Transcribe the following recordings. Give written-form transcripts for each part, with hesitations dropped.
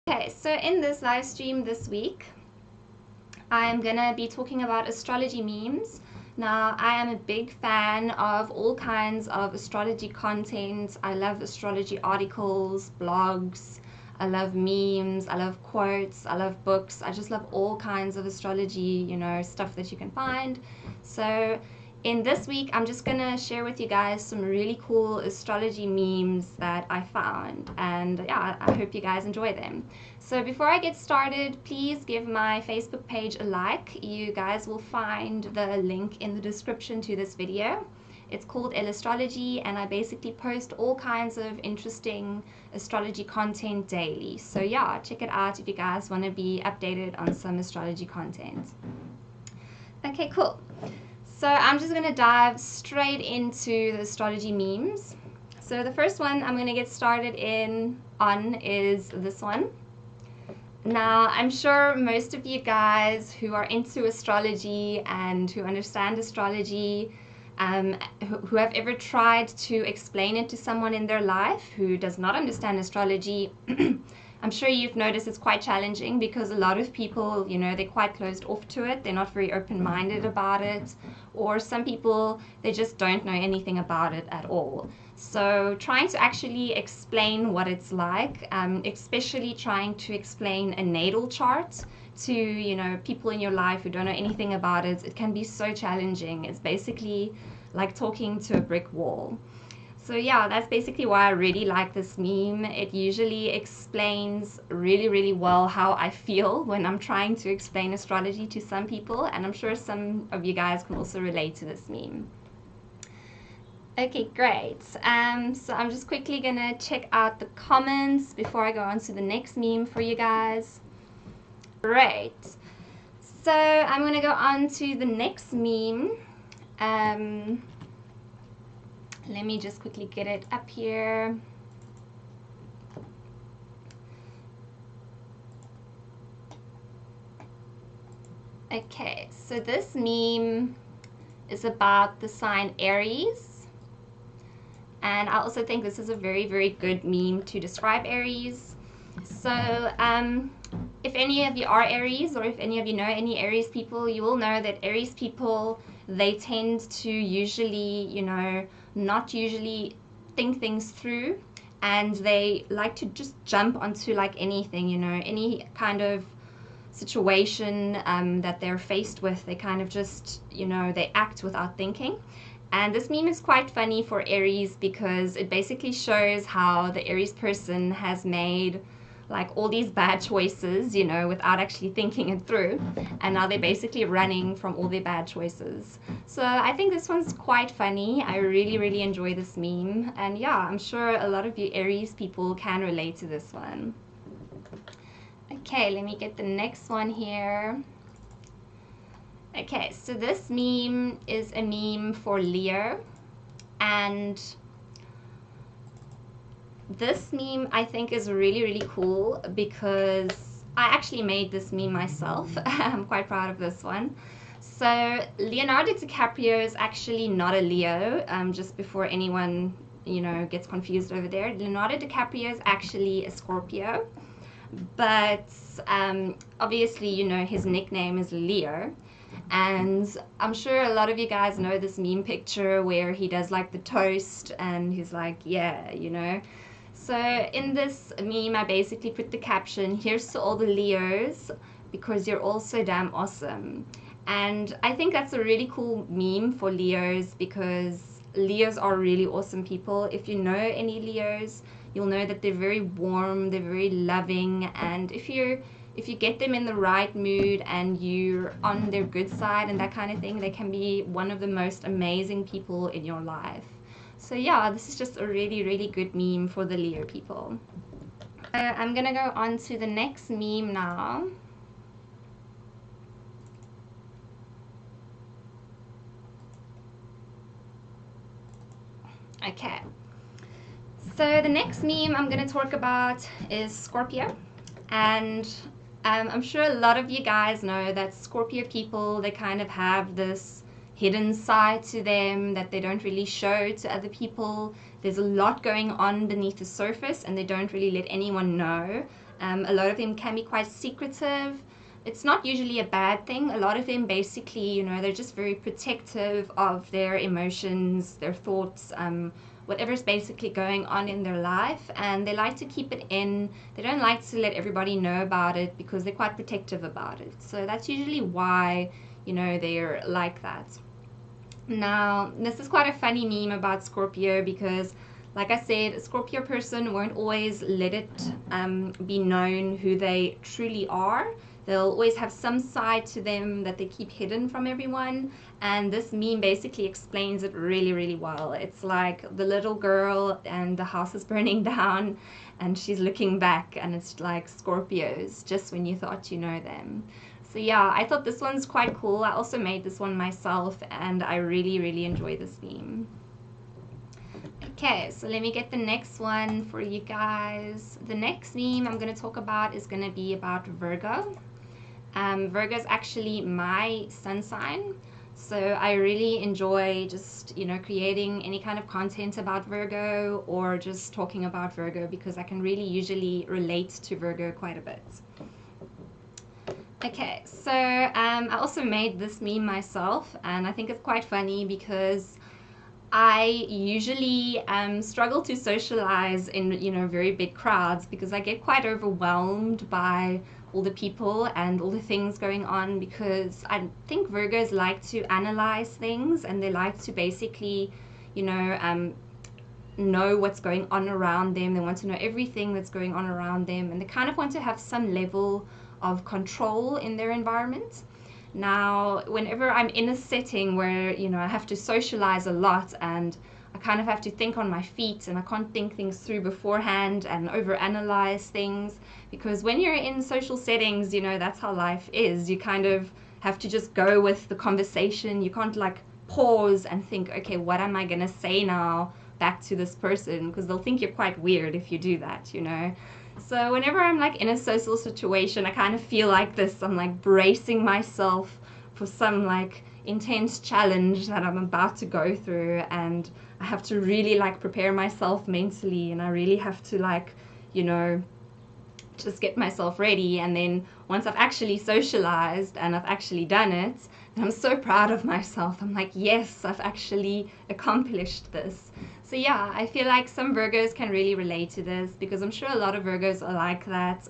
Okay, so in this live stream this week, I'm gonna be talking about astrology memes. Now, I am a big fan of all kinds of astrology content. I love astrology articles, blogs, I love memes, I love quotes, I love books. I just love all kinds of astrology, stuff that you can find. So in this week, I'm just gonna share with you guys some really cool astrology memes that I found, and yeah, I hope you guys enjoy them. So before I get started, please give my Facebook page a like. You guys will find the link in the description to this video. It's called EllAstrology, and I basically post all kinds of interesting astrology content daily. So yeah, check it out if you guys want to be updated on some astrology content. Okay, cool. So I'm just going to dive straight into the astrology memes. So the first one I'm going to get started on is this one. Now, I'm sure most of you guys who are into astrology and who understand astrology, who have ever tried to explain it to someone in their life who does not understand astrology, I'm sure you've noticed it's quite challenging because a lot of people, they're quite closed off to it. They're not very open-minded about it. Or some people, they just don't know anything about it at all. So trying to actually explain what it's like, especially trying to explain a natal chart to, people in your life who don't know anything about it, it can be so challenging. It's basically like talking to a brick wall. So yeah, that's basically why I really like this meme. It usually explains really, really well how I feel when I'm trying to explain astrology to some people, and I'm sure some of you guys can also relate to this meme. Okay, great. So I'm just quickly gonna check out the comments before I go on to the next meme for you guys. Great. So I'm gonna go on to the next meme. Let me just quickly get it up here. Okay, so this meme is about the sign Aries. And I also think this is a very, very good meme to describe Aries. So if any of you are Aries, or if any of you know any Aries people, you will know that Aries people, they tend to usually, not usually think things through, and they like to just jump onto like anything, any kind of situation that they're faced with. They kind of just, they act without thinking. And this meme is quite funny for Aries because it basically shows how the Aries person has made like all these bad choices, without actually thinking it through. And now they're basically running from all their bad choices. So I think this one's quite funny. I really, really enjoy this meme. And yeah, I'm sure a lot of you Aries people can relate to this one. Okay, let me get the next one here. Okay, so this meme is a meme for Leo, and this meme I think is really, really cool because I actually made this meme myself. I'm quite proud of this one. So Leonardo DiCaprio is actually not a Leo, just before anyone, gets confused over there. Leonardo DiCaprio is actually a Scorpio, but obviously, his nickname is Leo. And I'm sure a lot of you guys know this meme picture where he does like the toast and he's like, yeah. So in this meme, I basically put the caption, "Here's to all the Leos, because you're all so damn awesome." And I think that's a really cool meme for Leos because Leos are really awesome people. If you know any Leos, you'll know that they're very warm, they're very loving, and if you get them in the right mood and you're on their good side and that kind of thing, they can be one of the most amazing people in your life. So yeah, this is just a really, really good meme for the Leo people. I'm gonna go on to the next meme now. Okay, so the next meme I'm gonna talk about is Scorpio, and I'm sure a lot of you guys know that Scorpio people, they kind of have this hidden side to them that they don't really show to other people. There's a lot going on beneath the surface and they don't really let anyone know. A lot of them can be quite secretive. It's not usually a bad thing. A lot of them basically, you know, they're just very protective of their emotions, their thoughts, whatever's basically going on in their life, and they like to keep it in. They don't like to let everybody know about it because they're quite protective about it. So that's usually why, you know, they're like that. Now, this is quite a funny meme about Scorpio because, like I said, a Scorpio person won't always let it be known who they truly are. They'll always have some side to them that they keep hidden from everyone. And this meme basically explains it really, really well. It's like the little girl and the house is burning down and she's looking back, and it's like Scorpios, just when you thought you know them. So yeah, I thought this one's quite cool. I also made this one myself, and I really, really enjoy this meme. Okay, so let me get the next one for you guys. The next meme I'm going to talk about is going to be about Virgo. Virgo is actually my sun sign, so I really enjoy just, you know, creating any kind of content about Virgo or just talking about Virgo because I can really usually relate to Virgo quite a bit. Okay, so I also made this meme myself, and I think it's quite funny because I usually struggle to socialize in, you know, very big crowds because I get quite overwhelmed by all the people and all the things going on, because I think Virgos like to analyze things and they like to basically, you know what's going on around them. They want to know everything that's going on around them, and they kind of want to have some level of control in their environment. Now, whenever I'm in a setting where, you know, I have to socialize a lot and I kind of have to think on my feet and I can't think things through beforehand and overanalyze things, because when you're in social settings, you know, that's how life is. You kind of have to just go with the conversation. You can't like pause and think, okay, what am I going to say now back to this person? Because they'll think you're quite weird if you do that, you know. So whenever I'm like in a social situation, I kind of feel like this. I'm like bracing myself for some like intense challenge that I'm about to go through, and I have to really like prepare myself mentally, and I really have to like, you know, just get myself ready. And then once I've actually socialized and I've actually done it, and I'm so proud of myself. I'm like, yes, I've actually accomplished this. So yeah, I feel like some Virgos can really relate to this because I'm sure a lot of Virgos are like that.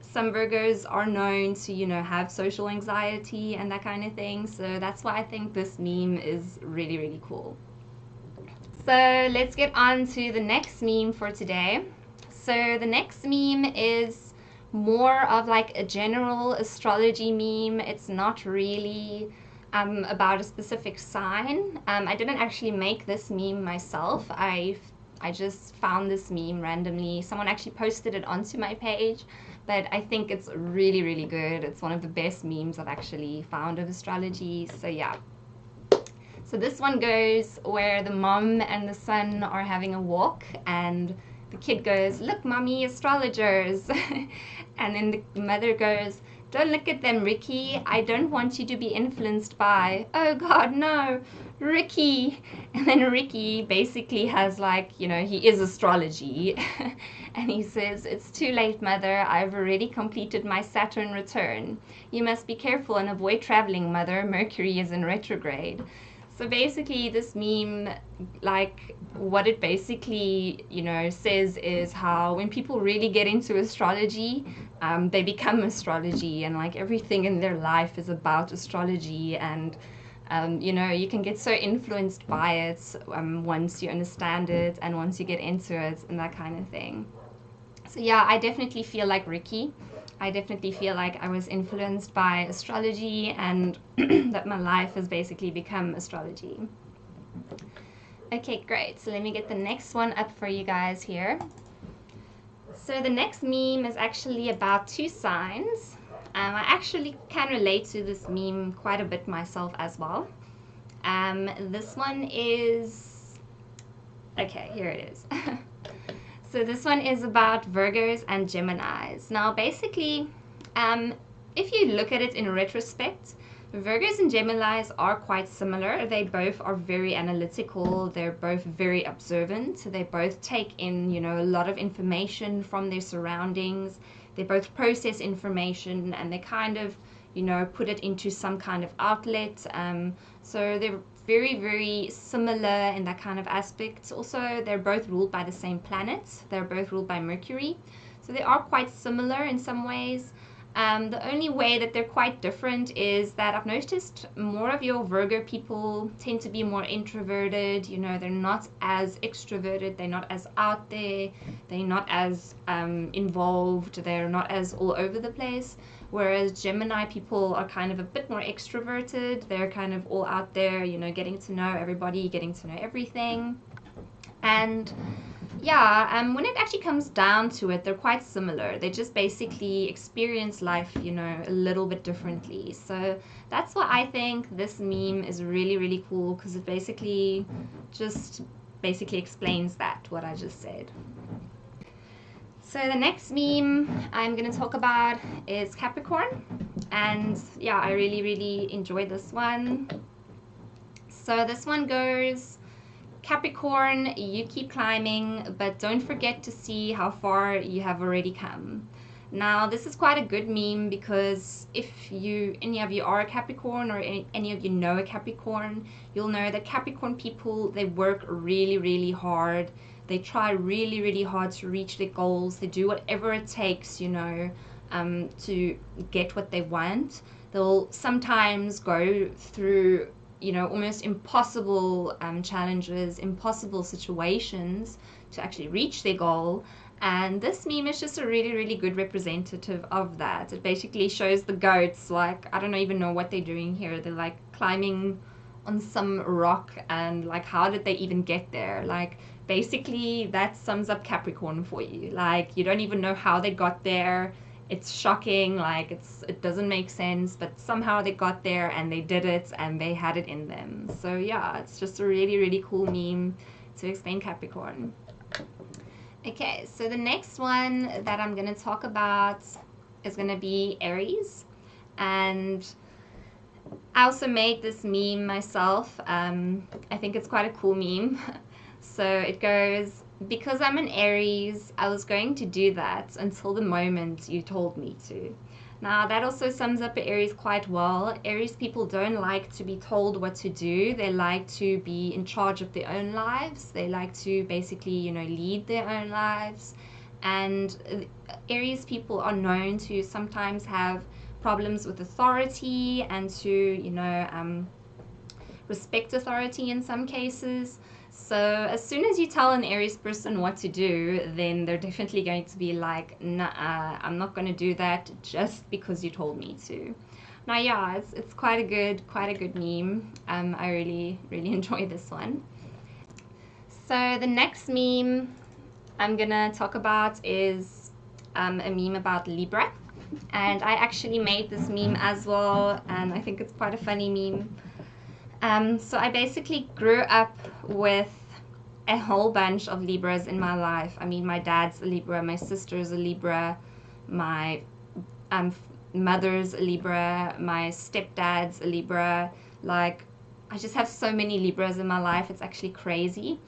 Some Virgos are known to, you know, have social anxiety and that kind of thing. So that's why I think this meme is really, really cool. So let's get on to the next meme for today. So the next meme is more of like a general astrology meme. It's not really about a specific sign. I didn't actually make this meme myself. I just found this meme randomly. Someone actually posted it onto my page, but I think it's really, really good. It's one of the best memes I've actually found of astrology. So yeah. So this one goes where the mom and the son are having a walk, and the kid goes, "Look, mommy, astrologers." And then the mother goes, "Don't look at them, Ricky. I don't want you to be influenced by." "Oh God, no, Ricky." And then Ricky basically has like, you know, he is astrology. And he says, "It's too late, mother. I've already completed my Saturn return. You must be careful and avoid traveling, mother. Mercury is in retrograde." So basically this meme, like what it basically, you know, says is how when people really get into astrology, they become astrology, and like everything in their life is about astrology, and you know, you can get so influenced by it once you understand it and once you get into it and that kind of thing. So yeah, I definitely feel like Ricky. I definitely feel like I was influenced by astrology, and that my life has basically become astrology. Okay, great. So let me get the next one up for you guys here. So the next meme is actually about two signs. I actually can relate to this meme quite a bit myself as well. This one is... Okay, here it is. So this one is about Virgos and Geminis. Now basically, if you look at it in retrospect, Virgos and Geminis are quite similar. They both are very analytical. They're both very observant. They both take in, a lot of information from their surroundings. They both process information and they kind of, put it into some kind of outlet. So they're very, very similar in that kind of aspect. Also, they're both ruled by the same planet. They're both ruled by Mercury. So they are quite similar in some ways. The only way that they're quite different is that I've noticed more of your Virgo people tend to be more introverted. They're not as extroverted. They're not as out there. They're not as involved. They're not as all over the place. Whereas Gemini people are kind of a bit more extroverted. They're kind of all out there, getting to know everybody, getting to know everything. And yeah, when it actually comes down to it, they're quite similar. They just basically experience life, a little bit differently. So that's why I think this meme is really, really cool, because it basically explains that, what I just said. So the next meme I'm going to talk about is Capricorn. And yeah, I really, really enjoyed this one. So this one goes: Capricorn, you keep climbing, but don't forget to see how far you have already come. Now, this is quite a good meme, because if any of you are a Capricorn, or any of you know a Capricorn, you'll know that Capricorn people, they work really, really hard. They try really, really hard to reach their goals. They do whatever it takes, to get what they want. They'll sometimes go through almost impossible challenges, impossible situations to actually reach their goal. And this meme is just a really, really good representative of that. It basically shows the goats, like, I don't even know what they're doing here. They're like climbing on some rock, and like, how did they even get there? Like, basically that sums up Capricorn for you. Like, you don't even know how they got there. It's shocking, like it doesn't make sense, but somehow they got there and they did it and they had it in them. So yeah, it's just a really, really cool meme to explain Capricorn. Okay, so the next one that I'm going to talk about is going to be Aries. And I also made this meme myself. I think it's quite a cool meme. So it goes: because I'm an Aries, I was going to do that until the moment you told me to. Now, that also sums up Aries quite well. Aries people don't like to be told what to do. They like to be in charge of their own lives. They like to basically, lead their own lives. And Aries people are known to sometimes have problems with authority and to, respect authority in some cases. So as soon as you tell an Aries person what to do, then they're definitely going to be like, nah, I'm not going to do that just because you told me to. Now, yeah, it's quite a good meme. I really, really enjoy this one. So the next meme I'm gonna talk about is a meme about Libra. And I actually made this meme as well, and I think it's quite a funny meme. So I basically grew up with a whole bunch of Libras in my life. I mean, my dad's a Libra, my sister's a Libra, my mother's a Libra, my stepdad's a Libra. Like, I just have so many Libras in my life, it's actually crazy.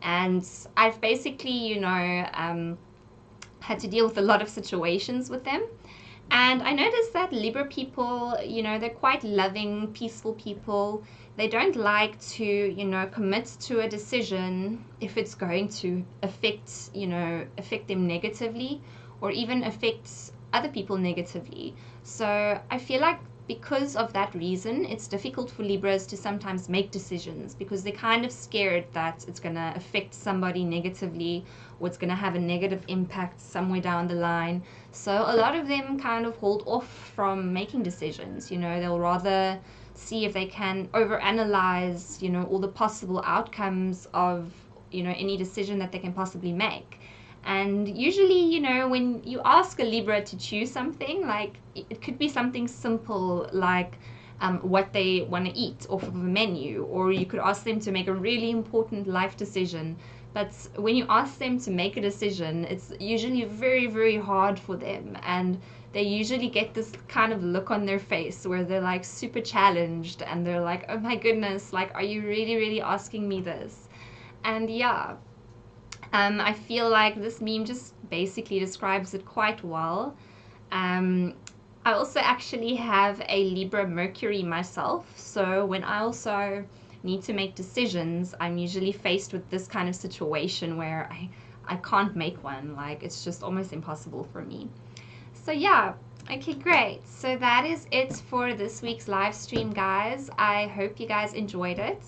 And I've basically, had to deal with a lot of situations with them. And I noticed that Libra people, they're quite loving, peaceful people. They don't like to, commit to a decision if it's going to affect them negatively, or even affect other people negatively. So I feel like because of that reason, it's difficult for Libras to sometimes make decisions, because they're kind of scared that it's going to affect somebody negatively, or it's going to have a negative impact somewhere down the line. So a lot of them kind of hold off from making decisions. They'll rather see if they can overanalyze, all the possible outcomes of, any decision that they can possibly make. And usually, when you ask a Libra to choose something, like, it could be something simple, like what they want to eat off of a menu, or you could ask them to make a really important life decision. But when you ask them to make a decision, it's usually very, very hard for them, and they usually get this kind of look on their face where they're like super challenged and they're like, oh my goodness, like, are you really, really asking me this? And yeah, I feel like this meme just basically describes it quite well. I also actually have a Libra Mercury myself, so when I also need to make decisions, I'm usually faced with this kind of situation where I can't make one. Like, it's just almost impossible for me. So yeah, okay, great. So that is it for this week's live stream, guys. I hope you guys enjoyed it.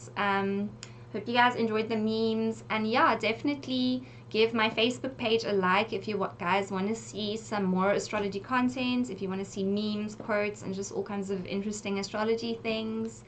Hope you guys enjoyed the memes, and yeah, definitely give my Facebook page a like if you guys want to see some more astrology content, if you want to see memes, quotes, and just all kinds of interesting astrology things.